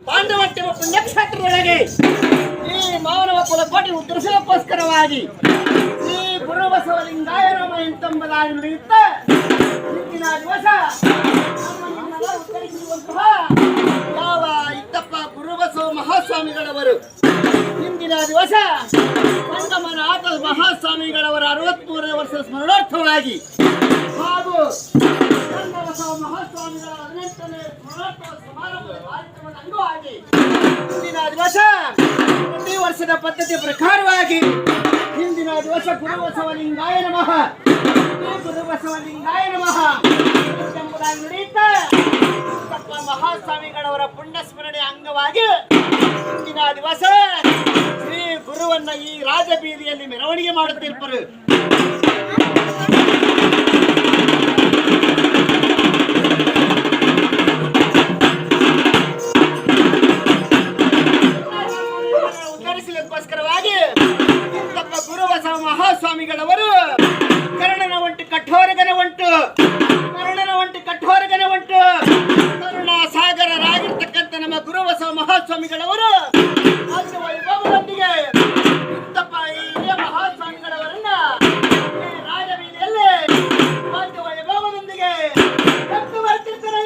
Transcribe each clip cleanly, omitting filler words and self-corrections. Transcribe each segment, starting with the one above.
ಪಾಂಡವಟ್ಟಿನ ಪುಣ್ಯಕ್ಷೇತ್ರದೊಳಗೆ ಈ ಮಾನವ ಕುಲಕೋಟಿ ಉತ್ತರಿಸಲಕ್ಕೋಸ್ಕರವಾಗಿ ಈ ಗುರುಬಸವಲಿಂಗಾಯ ನಮ ಎಂಬುದಾಗಿ ನಡೆಯುತ್ತ ಇಂದಿನ ದಿವಸ ನಮ್ಮನ್ನೆಲ್ಲ ಉತ್ತರಿಸುವಂತಹ ಯಾವ ಇದ್ದಪ್ಪ ಗುರುಬಸವ ಮಹಾಸ್ವಾಮಿಗಳವರು ಇಂದಿನ ದಿವಸ ಸಂಗಮನಾಥ ಮಹಾಸ್ವಾಮಿಗಳವರ 63ನೇ ವರ್ಷದ ಸ್ಮರಣಾರ್ಥವಾಗಿ ಹಾಗೂ ಸಂಗಮಬಸವ ಮಹಾಸ್ವಾಮಿಗಳ 18ನೇ ಸ್ಮರಣೋತ್ಸವ ಸಮಾರಂಭದ ಕಾರ್ಯಕ್ರಮದ ಅಂಗವಾಗಿ ಇಂದಿನ ದಿವಸ ಪ್ರತಿ ವರ್ಷದ ಪದ್ಧತಿ ಪ್ರಕಾರವಾಗಿ ಇಂದಿನ ದಿವಸ ಗುರುಬಸವಲಿಂಗಾಯ ನಮಃ ಗುರುಬಸವಲಿಂಗಾಯ ನಮಃ ಎಂಬುದಾಗಿ ನಡೆಯುತ್ತ ಮಹಾಸ್ವಾಮಿಗಳವರ ಪುಣ್ಯ ಸ್ಮರಣೆ ಅಂಗವಾಗಿ ಇಂದಿನ ದಿವಸ ಶ್ರೀ ಗುರುವನ್ನ ಈ ರಾಜಬೀದಿಯಲ್ಲಿ ಮೆರವಣಿಗೆ ಮಾಡುತ್ತಿರ್ಪರು. ಉತ್ತರಿಸಲಿಕ್ಕೋಸ್ಕರವಾಗಿ ಗುರುಬಸವ ಮಹಾಸ್ವಾಮಿಗಳವರು ಕರ್ಣನ ಒಂಟು ಕಠೋರಗನ ಒಂಟು ಕರುಣಾ ಸಾಗರರಾಗಿರ್ತಕ್ಕಂಥ ನಮ್ಮ ಗುರುಬಸವ ಮಹಾಸ್ವಾಮಿಗಳವರು ರಾಜ್ಯ ವೈಭವದೊಂದಿಗೆ ಈ ಮಹಾಸ್ವಾಮಿಗಳವರನ್ನ ರಾಜಬೀದಿಯಲ್ಲಿ ರಾಜ್ಯ ವೈಭವದೊಂದಿಗೆ ಎದ್ದು ಬರ್ತಿರ್ತಾರೆ.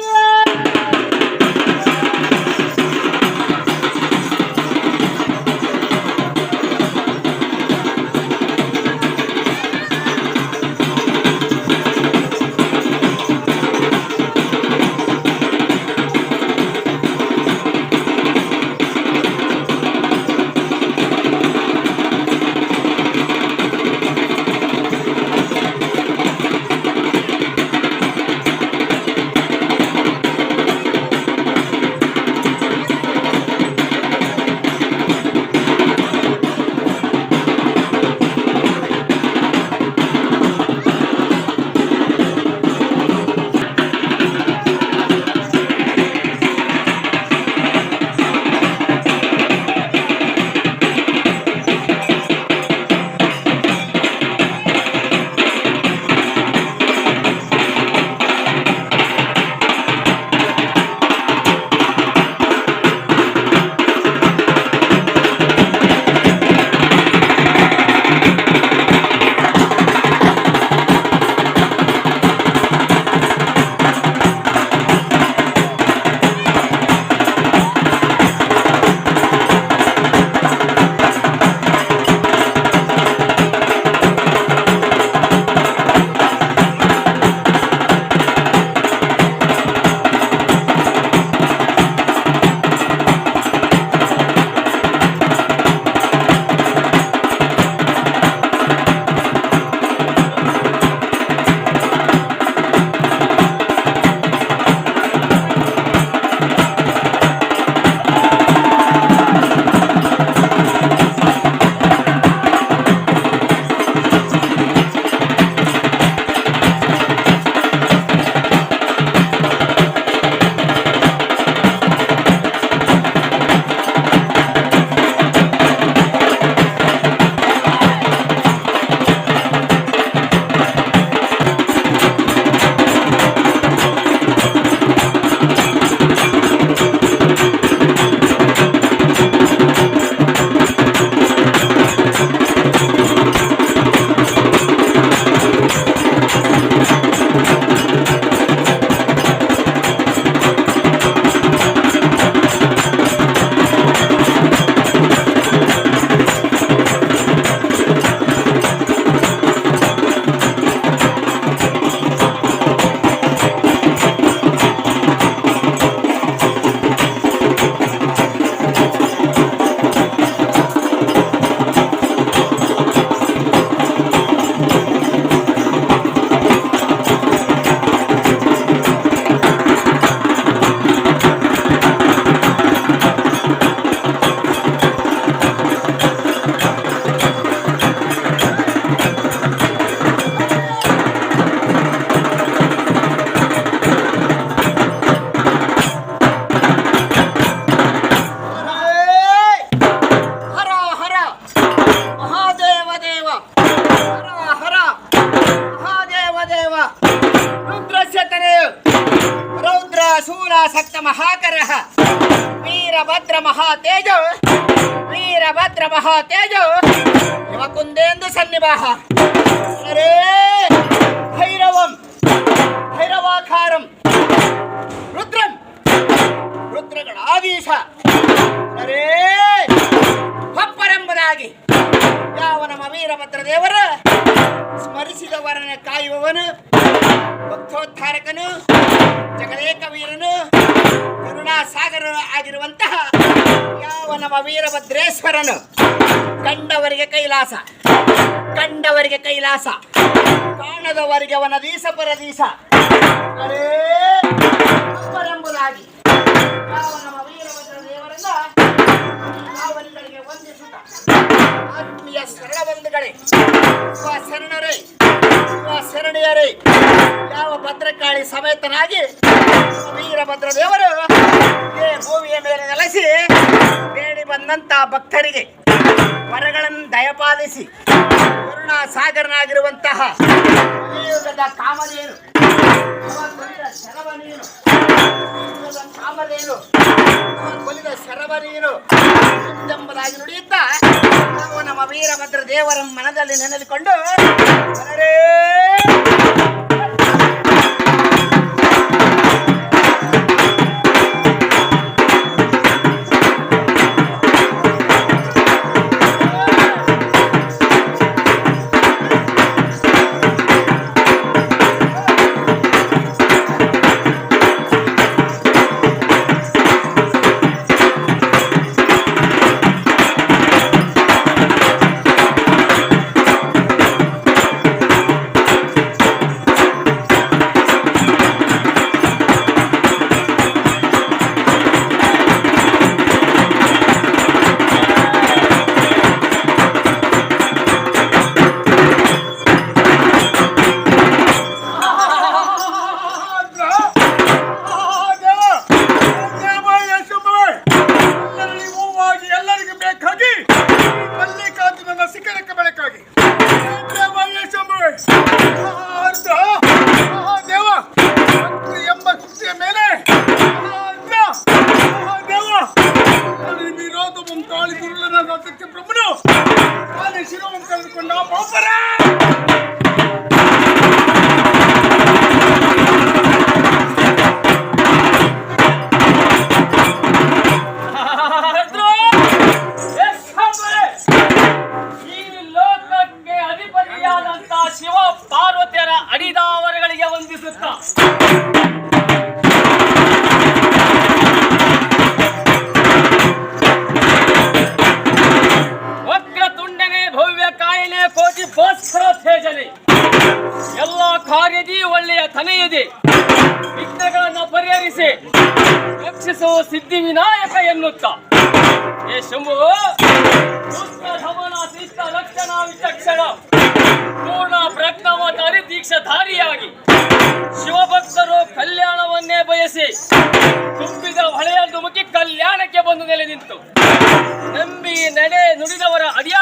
ವೀರಭದ್ರ ಮಹಾತೇಜ ವೀರಭದ್ರ ಮಹಾತೇಜ ಯುವಕುಂದೇಂದು ಸನ್ನಿವಾಹ ಅರೇ ಭೈರವಂ ಭೈರವಾಕಾರಂ ರುದ್ರಂ ರುದ್ರಗಣಾಧೀಶ ಅರೇ ಪಪ್ಪರೆಂಬುದಾಗಿ ಯಾವ ನಮ್ಮ ವೀರಭದ್ರ ದೇವರ ಸ್ಮರಿಸಿದವರನ್ನು ಕಾಯುವವನು ಭಕ್ತೋದ್ಧಾರಕನು ಜಗದೇಕ ವೀರನು ಕರುಣಾಸಾಗರನು ಆಗಿರುವಂತಹ ಯಾವ ನಮ್ಮ ವೀರಭದ್ರೇಶ್ವರನು ಕಂಡವರಿಗೆ ಕೈಲಾಸ ಕಂಡವರಿಗೆ ಕೈಲಾಸ ಕಾಣದವರಿಗೆ ವನದೀಸ ಪರದೀಸ ಅರೇ ಎಂಬುದಾಗಿ ಯಾವ ನಮ್ಮ ವೀರಭದ್ರ ದೇವರನ್ನ ನಾವಲ್ಲಿಗಳಿಗೆ ವಂದಿಸುತ್ತ ಆತ್ಮೀಯ ಶರಣ ಬಂಧುಗಳೇ ಶರಣರೇ ಶರಣಿಯರೇ ಯಾವ ಭದ್ರಕಾಳಿ ಸಮೇತನಾಗಿ ವೀರಭದ್ರ ದೇವರು ಈ ಭೂಮಿಯ ಮೇಲೆ ನೆಲೆಸಿ ಬೇಡಿ ಬಂದಂತ ಭಕ್ತರಿಗೆ ವರಗಳನ್ನು ದಯಪಾಲಿಸಿ ಕರುಣಾ ಸಾಗರನಾಗಿರುವಂತಹ ಯುಗದ ಕಾಮಧೇನು ಶರವನೇನು ಕಾಮಧೇನು ಕೊಲಿದ ಶರವನೇನು ಎಂಬುದಾಗಿ ನುಡಿಯುತ್ತ ನಾವು ನಮ್ಮ ವೀರಭದ್ರ ದೇವರ ಮನದಲ್ಲಿ ನೆನೆದುಕೊಂಡು ಶಿವ ಪಾರ್ವತಿಯರ ಅಡಿದಾವರಗಳಿಗೆ ವಂದಿಸುತ್ತ ವಕ್ರತುಂಡನೆ ಭವ್ಯ ಕಾಯಿಲೆ ಕೋಟಿ ಭಾಸ್ಕರ ತೇಜನೆ ಎಲ್ಲ ಕಾರ್ಯದಿ ಒಳ್ಳೆಯ ತನೆಯದೆ ವಿಘ್ನಗಳನ್ನು ಪರಿಹರಿಸಿ ರಕ್ಷಿಸುವ ಸಿದ್ಧಿ ವಿನಾಯಕ ಎನ್ನುತ್ತ ಏ ಶಂಭು ದುಷ್ಟ ಧಮನ ಶಿಷ್ಟ ಲಕ್ಷಣ ವಿಚಕ್ಷಣ ಪೂರ್ಣ ಪ್ರಜ್ಞಾವತಾರಿ ದೀಕ್ಷಾಧಾರಿಯಾಗಿ ಶಿವಭಕ್ತರು ಕಲ್ಯಾಣವನ್ನೇ ಬಯಸಿ ತುಂಬಿದ ಹೊಳೆಯ ಧುಮುಕಿ ಕಲ್ಯಾಣಕ್ಕೆ ಬಂದು ನೆಲೆ ನಿಂತು ನಂಬಿ ನಡೆ ನುಡಿದವರ ಅಡಿಯ